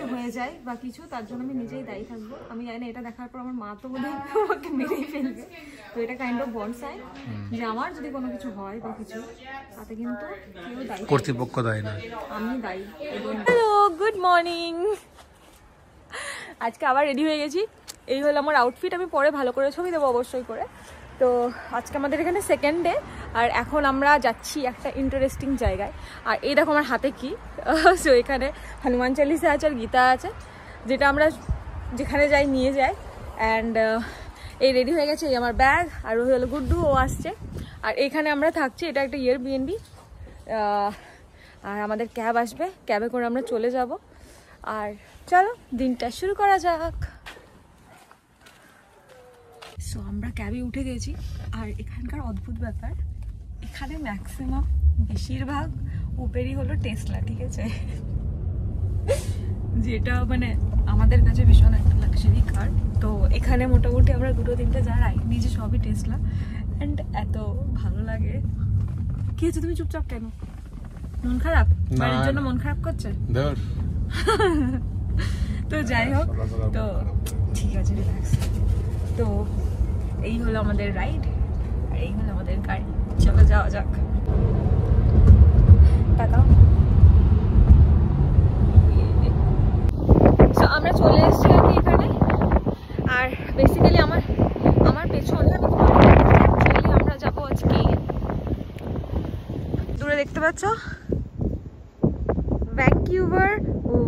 কিছু হয়ে যায় বা কিছু, তার জন্য আমি নিজেই দায়ী থাকবো। আমি জানি না এটা দেখার পর আমার মা তো বোধহয় আমাকে মেরেই ফেলবে। তো এটা কাইন্ড অফ বন্ড সাইন যে আমার যদি কোনো কিছু হয় বা কিছু, তাতে কিন্তু কেউ দায়ী, কর্তৃপক্ষ দায়ী না, আমি দায়ী। Hello, good morning. আজকে আবার রেডি হয়ে গেছি। এই হলো আমার আউটফিট। আমি পরে ভালো করে ছবি দেবো অবশ্যই করে। তো আজকে আমাদের এখানে সেকেন্ড ডে, আর এখন আমরা যাচ্ছি একটা ইন্টারেস্টিং জায়গায়। আর এই দেখো আমার হাতে কি, সো এখানে হনুমান চালিসা আছে আর গীতা আছে, যেটা আমরা যেখানে যাই নিয়ে যাই। অ্যান্ড এই রেডি হয়ে গেছে, এই আমার ব্যাগ, আর ওই হলো গুড্ডু, ও আসছে। আর এখানে আমরা থাকছি, এটা একটা Airbnb। আর আমাদের ক্যাব আসবে, ক্যাবে করে আমরা চলে যাব। আর চলো দিনটা শুরু করা যাক। সো আমরা ক্যাবে উঠে গেছি। আর এখানকার অদ্ভুত ব্যাপার, এখানে ম্যাক্সিমাম বেশিরভাগ উবেরই হলো টেসলা, ঠিক আছে? যেটা মানে আমাদের কাছে ভীষণ একটা লাক্সারি কার। তো এখানে মোটামুটি আমরা 2-3টে যা রাইড নিয়েছি সবই টেসলা। অ্যান্ড এত ভালো লাগে। কি হচ্ছে, তুমি চুপচাপ কেন? মন খারাপ? বাড়ির জন্য মন খারাপ করছে? তো যাই হোক, তো ঠিক আছে, রিল্যাক্স। তো এই হলো আমাদের রাইড, আর এই হলো আমাদের গাড়ি। চলো যাওয়া যাক। তো আমরা চলে এসেছি আর কি এখানে। আর বেসিক্যালি আমার পেছনে আমরা যাবো আজকে, দূরে দেখতে পাচ্ছ ভ্যাঙ্কুভার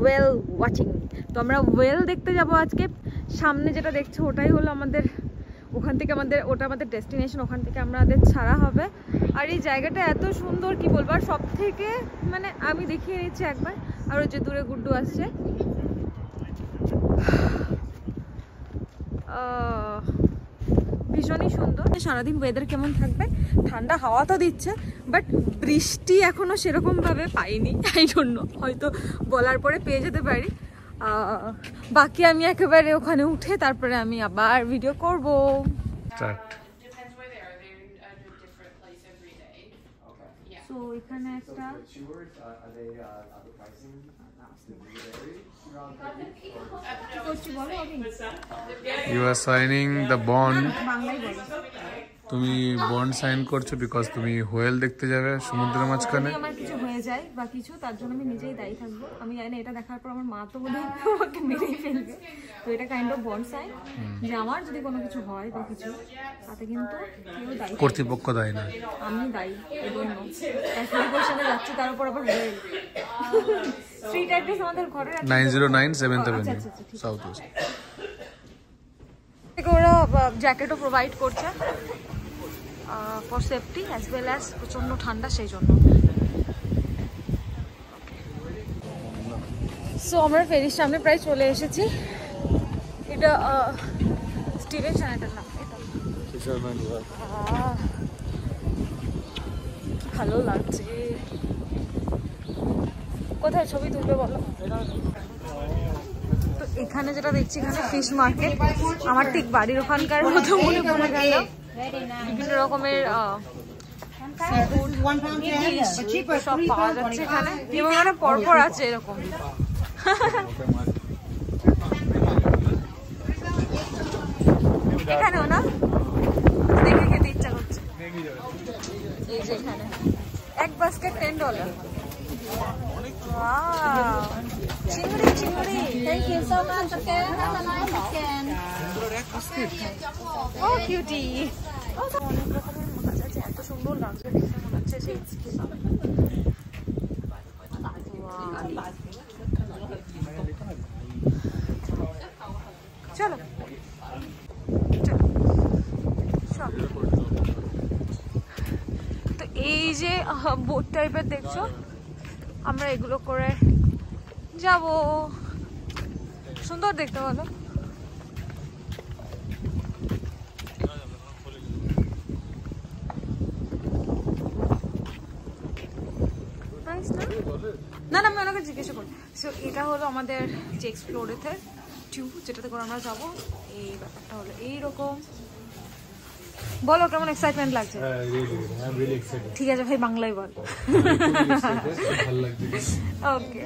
ওয়েল ওয়াচিং। তো আমরা ওয়েল দেখতে যাব আজকে। সামনে যেটা দেখছো ওটাই হলো আমাদের, ওখান থেকে ওটা আমাদের ডেস্টিনেশন, ওখান থেকে আমাদের ছাড়া হবে। আর এই জায়গাটা এত সুন্দর কি বলবো। আর সব থেকে মানে আমি দেখিয়ে নিচ্ছি একবার, আর ওই যে দূরে গুড্ডু আসছে। ভীষণই সুন্দর। সারাদিন ওয়েদার কেমন থাকবে, ঠান্ডা হাওয়া তো দিচ্ছে, বাট বৃষ্টি এখনো সেরকম ভাবে পাইনি। এই জন্য হয়তো বলার পরে পেয়ে যেতে পারি। বাকি আমি একেবারে ওখানে উঠে তারপরে আমি আবার ভিডিও করব। সো এখানে একটা You are signing the bond. তুমি বন্ড সাইন করছো বিকজ তুমি হোয়েল দেখতে যাবে সমুদ্রের মাঝখানে। আমার কিছু হয়ে যায় বা কিছু, তার জন্য আমি নিজেই দায়ী থাকবো। আমি জানি না এটা দেখার পর আমার মা তো বোধহয় আমাকে মেরেই ফেলবে। তো এটা কাইন্ড অফ বন্ড সাইন যে আমার যদি কোনো কিছু হয় বা কিছু, তাতে কিন্তু কেউ দায়ী, কর্তৃপক্ষ দায়ী না, আমি দায়ী। এই জন্য সেলিব্রেশনে যাচ্ছি, তার উপর আবার হোয়েল। স্ট্রিট অ্যাড্রেস আমাদের ঘরের 909 7th Avenue সাউথ ওয়েস্ট। ওরা জ্যাকেটও প্রোভাইড করছে for safety as well as প্রচণ্ড ঠান্ডা, সেই জন্য। সো আমরা ফেরির সামনে প্রায় চলে এসেছি। এটা স্টিভেন চ্যানেলের নাম, এটা ভালো লাগছে। কোথায় ছবি তুলবে বলো? তো এখানে যেটা দেখছি, এখানে ফিশ মার্কেট। আমার ঠিক বাড়ির ওখানকার মতো মনে পড়ে গেল। বিভিন্ন রকমের সব পাওয়া যাচ্ছে এখানে, এবং এখানে পরপর আছে এরকম। এখানেও না, দেখে খেতে ইচ্ছা করছে। এই যে এখানে এক বাস্কেট $10। Wow, চিংড়ি চিংড়ি। Thank you so much. Okay, have a nice weekend. Oh, cutie. অনেক রকমের মাছ আছে, এত সুন্দর লাগছে দেখে, মনে হচ্ছে সেই চলো তো এই যে বোট টাইপের দেখছো, আমরা এগুলো করে যাব। সুন্দর দেখতে বলো। না না, আমি ওনাকে জিজ্ঞাসা করি। সো এটা হলো আমাদের যে এক্সপ্লোরেথের টিউব, যেটাতে করে আমরা যাবো। এই ব্যাপারটা হলো এইরকম। বলো কেমন এক্সাইটমেন্ট লাগছে? ঠিক আছে ভাই, বাংলায় বল। ওকে,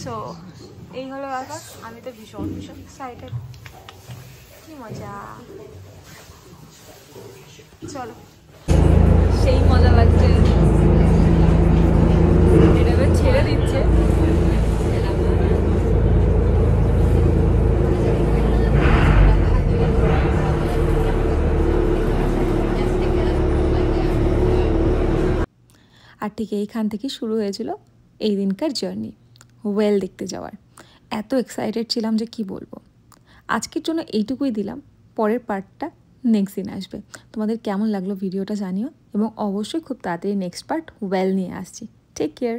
সো এই হলো ব্যাপার। আমি তো ভীষণ ভীষণ এক্সাইটেড, কি মজা। চলো, সেই মজা লাগছে। এটা এবার ছেড়ে দিচ্ছে। আর ঠিক এইখান থেকে শুরু হয়েছিল এই দিনকার জার্নি, ওয়েল দেখতে যাওয়ার। এত এক্সাইটেড ছিলাম যে কি বলবো। আজকের জন্য এইটুকুই দিলাম, পরের পার্টটা নেক্সট দিন আসবে। তোমাদের কেমন লাগলো ভিডিওটা জানিও, এবং অবশ্যই খুব তাড়াতাড়ি নেক্সট পার্ট ওয়েল নিয়ে আসছি। Take care.